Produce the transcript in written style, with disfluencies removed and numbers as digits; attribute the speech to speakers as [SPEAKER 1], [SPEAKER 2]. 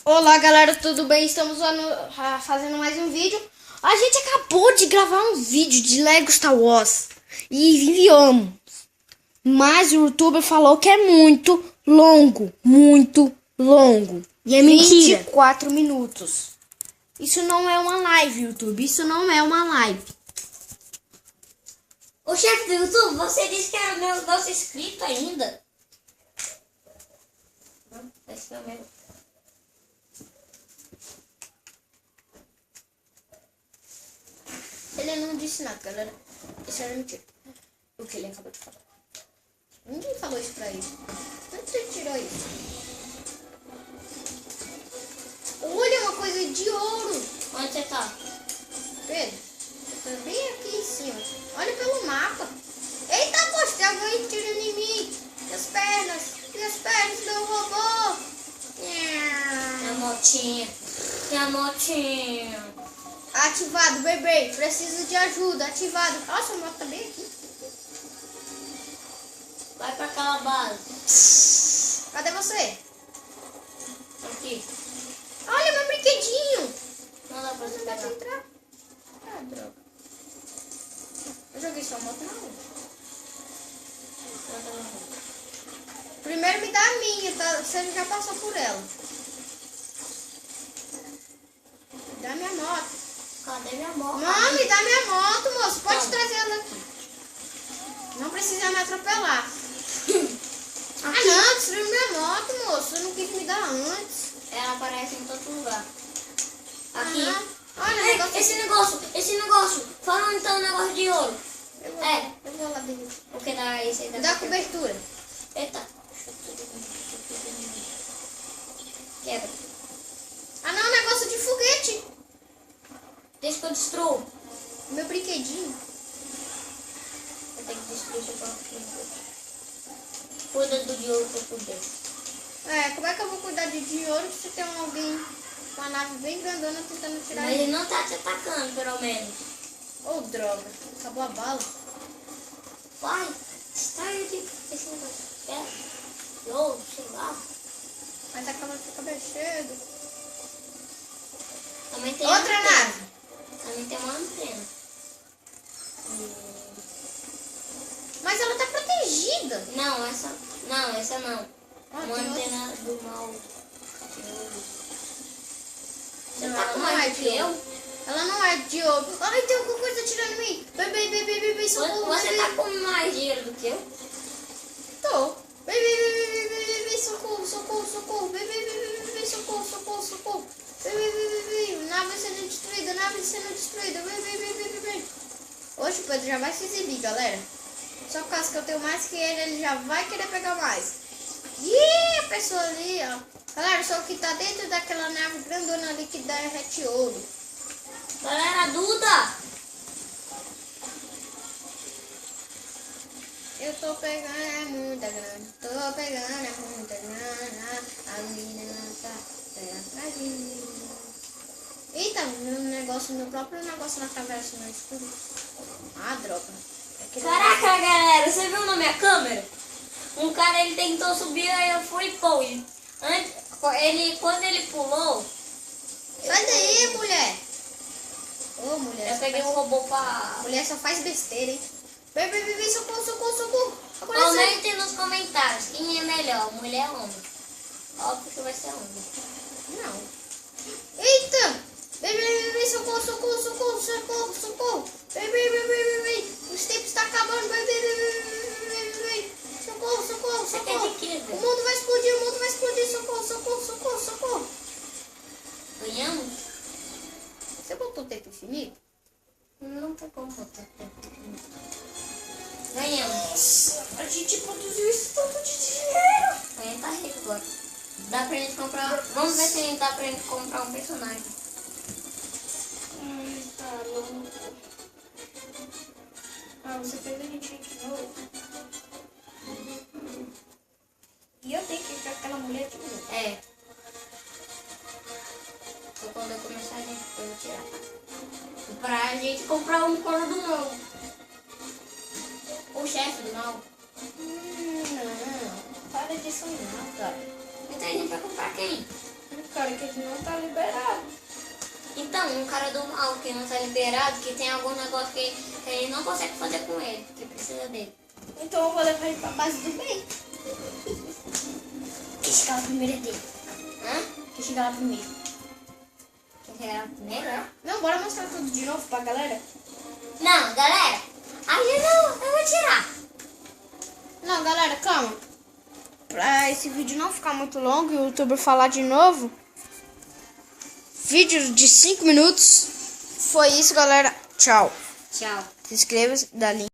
[SPEAKER 1] Olá galera, tudo bem? Estamos fazendo mais um vídeo. A gente acabou de gravar um vídeo de Lego Star Wars e enviamos. Mas o youtuber falou que é muito longo. E é mentira. 24 minutos. Isso não é uma live, YouTube. Isso não é uma live.
[SPEAKER 2] Ô chefe do YouTube, você disse que era meu nosso inscrito ainda. Não, esse é o meu.
[SPEAKER 1] Ele não disse nada, galera. Isso era mentira. O que ele acabou de falar. Ninguém falou isso pra ele. Onde você tirou isso? Olha, uma coisa de ouro.
[SPEAKER 2] Onde você tá?
[SPEAKER 1] Pedro, eu tô bem aqui em cima. Olha pelo mapa. Eita, poxa, tem alguém tirando em mim. Minhas pernas do robô.
[SPEAKER 2] Minha motinha. Minha motinha.
[SPEAKER 1] Ativado, bebê. Preciso de ajuda. Ativado. Nossa, a moto tá bem aqui.
[SPEAKER 2] Vai pra aquela base.
[SPEAKER 1] Cadê você?
[SPEAKER 2] Aqui.
[SPEAKER 1] Olha meu brinquedinho.
[SPEAKER 2] Não dá pra você
[SPEAKER 1] Não dá pra
[SPEAKER 2] pegar.
[SPEAKER 1] entrar. Ah, droga. Eu joguei sua moto na rua. Primeiro me dá a minha, tá? Você já passou por ela. Me dá minha moto.
[SPEAKER 2] Cadê minha moto?
[SPEAKER 1] Não, me dá minha moto, moço. Pode
[SPEAKER 2] Toma.
[SPEAKER 1] trazer ela aqui. Não precisa me atropelar. Ah, não, destruiu minha moto, moço. Eu não quis me dar antes.
[SPEAKER 2] Ela aparece em todo lugar. Aqui.
[SPEAKER 1] Aham. Olha, o
[SPEAKER 2] Ei,
[SPEAKER 1] negócio...
[SPEAKER 2] esse negócio. Fala então o negócio de ouro.
[SPEAKER 1] Eu vou lá dentro.
[SPEAKER 2] Porque dá esse aí
[SPEAKER 1] Me dá a cobertura.
[SPEAKER 2] Eita. Quebra.
[SPEAKER 1] Ah, não, negócio de foguete.
[SPEAKER 2] Deixa que eu destruo.
[SPEAKER 1] Meu brinquedinho.
[SPEAKER 2] Eu tenho que destruir seu próprio. Cuida do de ouro que eu cuidei.
[SPEAKER 1] É, como é que eu vou cuidar de ouro se tem alguém com a nave bem grandona tentando tirar
[SPEAKER 2] Mas
[SPEAKER 1] ele?
[SPEAKER 2] ele não tá te atacando, pelo menos.
[SPEAKER 1] Oh, droga. Acabou a bala.
[SPEAKER 2] Vai, distrai aqui. Esse negócio. De ouro, sei lá.
[SPEAKER 1] Mas acaba de ficar bem cedo.
[SPEAKER 2] Também tem
[SPEAKER 1] Outra
[SPEAKER 2] antena.
[SPEAKER 1] nave.
[SPEAKER 2] Também tem uma antena.
[SPEAKER 1] Mas ela tá protegida.
[SPEAKER 2] Não, essa não.
[SPEAKER 1] Ah,
[SPEAKER 2] Uma
[SPEAKER 1] tem
[SPEAKER 2] antena do mal. Você
[SPEAKER 1] Não,
[SPEAKER 2] tá
[SPEAKER 1] ela
[SPEAKER 2] com
[SPEAKER 1] não é
[SPEAKER 2] mais do
[SPEAKER 1] de
[SPEAKER 2] que eu?
[SPEAKER 1] ouro. Ela não é de ouro. Ai, tem alguma coisa tirando em mim. Bebê, socorro.
[SPEAKER 2] Você
[SPEAKER 1] bebê.
[SPEAKER 2] tá com mais dinheiro do que eu?
[SPEAKER 1] Tô. Bebê, socorro. Bebê, socorro. Bebê. Nave sendo destruída. Bebê. Hoje o Pedro já vai se exibir, galera. Só por causa que eu tenho mais que ele já vai querer pegar mais. Ih, a pessoa ali, ó. Galera, só que tá dentro daquela nave grandona ali que derrete ouro.
[SPEAKER 2] Galera, Duda!
[SPEAKER 1] Eu tô pegando é muita grana. A menina tá atrás de mim. Eita, meu próprio negócio na cabeça no escuro. Ah, droga.
[SPEAKER 2] Caraca, galera, você viu na minha câmera? Um cara, ele tentou subir, aí eu fui e pô. Quando ele pulou...
[SPEAKER 1] Sai daí, mulher. Ô, mulher.
[SPEAKER 2] Eu peguei um robô pra...
[SPEAKER 1] Mulher só faz besteira, hein? Bebê, socorro. Agora sai.
[SPEAKER 2] Comentem nos comentários quem é melhor, mulher ou homem. Óbvio que vai ser homem.
[SPEAKER 1] Não. Eita! Bebê, socorro. Bebê. Os tempos estão acabando. Bebê. Socorro.
[SPEAKER 2] Você quer de quê,
[SPEAKER 1] O
[SPEAKER 2] velho?
[SPEAKER 1] mundo vai explodir. Socorro.
[SPEAKER 2] Ganhamos?
[SPEAKER 1] Você botou tempo infinito?
[SPEAKER 2] Não tem como botar tempo. Ganhamos.
[SPEAKER 1] Nossa, a gente produziu esse tanto de dinheiro.
[SPEAKER 2] A gente tá rico agora. Dá pra gente comprar... Vamos ver se dá pra gente comprar um personagem.
[SPEAKER 1] Ai, tá louco. Ah, você fez a gente ir de novo. E eu tenho que ir com aquela mulher de novo.
[SPEAKER 2] É. Então, quando eu começar, a gente vai tirar. Pra gente comprar um coro do mal. O chefe do mal.
[SPEAKER 1] Não. Para disso não, cara.
[SPEAKER 2] Então a gente vai comprar quem?
[SPEAKER 1] Um cara que não tá liberado.
[SPEAKER 2] Então, um cara do mal que não tá liberado, que tem algum negócio que ele não consegue fazer com ele, que precisa dele.
[SPEAKER 1] Então eu vou levar ele pra base do bem.
[SPEAKER 2] Quem chegar lá primeiro é dele. Hã?
[SPEAKER 1] Quem chegar lá primeiro.
[SPEAKER 2] Quem chegar lá primeiro, é?
[SPEAKER 1] Não, bora mostrar tudo de novo pra galera.
[SPEAKER 2] Não, galera. Aí eu vou tirar.
[SPEAKER 1] Não, galera, calma. Pra esse vídeo não ficar muito longo e o youtuber falar de novo. Vídeo de 5 minutos. Foi isso, galera. Tchau.
[SPEAKER 2] Tchau.
[SPEAKER 1] Se inscreva, dá link.